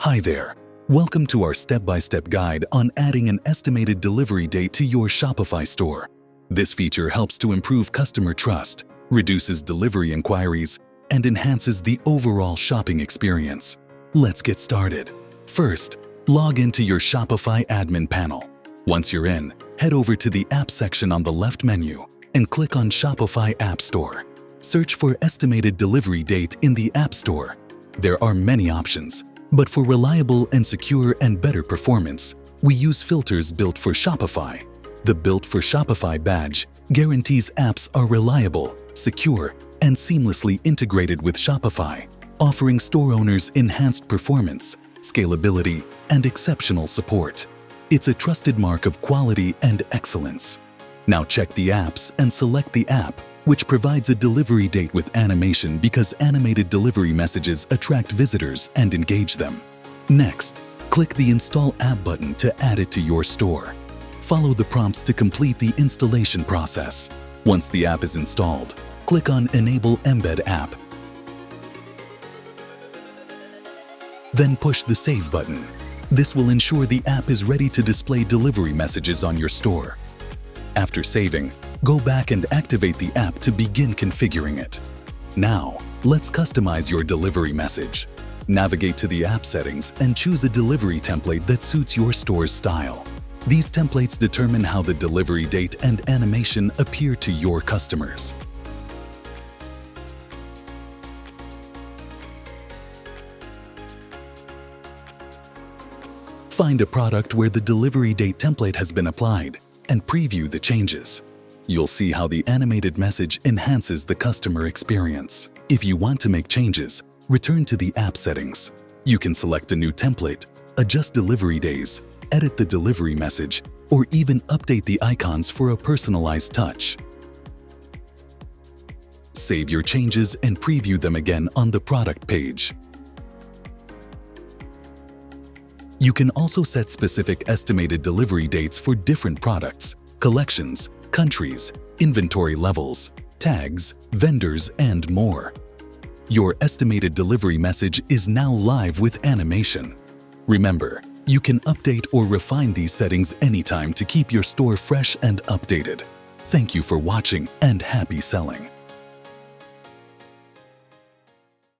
Hi there. Welcome to our step-by-step guide on adding an estimated delivery date to your Shopify store. This feature helps to improve customer trust, reduces delivery inquiries, and enhances the overall shopping experience. Let's get started. First, log into your Shopify admin panel. Once you're in, head over to the App section on the left menu and click on Shopify App Store. Search for estimated delivery date in the App Store. There are many options, but for reliable and secure and better performance, we use filters built for Shopify. The Built for Shopify badge guarantees apps are reliable, secure, and seamlessly integrated with Shopify, offering store owners enhanced performance, scalability, and exceptional support. It's a trusted mark of quality and excellence. Now check the apps and select the app which provides a delivery date with animation because animated delivery messages attract visitors and engage them. Next, click the Install App button to add it to your store. Follow the prompts to complete the installation process. Once the app is installed, click on Enable Embed App. Then push the Save button. This will ensure the app is ready to display delivery messages on your store. After saving, go back and activate the app to begin configuring it. Now, let's customize your delivery message. Navigate to the app settings and choose a delivery template that suits your store's style. These templates determine how the delivery date and animation appear to your customers. Find a product where the delivery date template has been applied and preview the changes. You'll see how the animated message enhances the customer experience. If you want to make changes, return to the app settings. You can select a new template, adjust delivery days, edit the delivery message, or even update the icons for a personalized touch. Save your changes and preview them again on the product page. You can also set specific estimated delivery dates for different products, collections, countries, inventory levels, tags, vendors, and more. Your estimated delivery message is now live with animation. Remember, you can update or refine these settings anytime to keep your store fresh and updated. Thank you for watching and happy selling!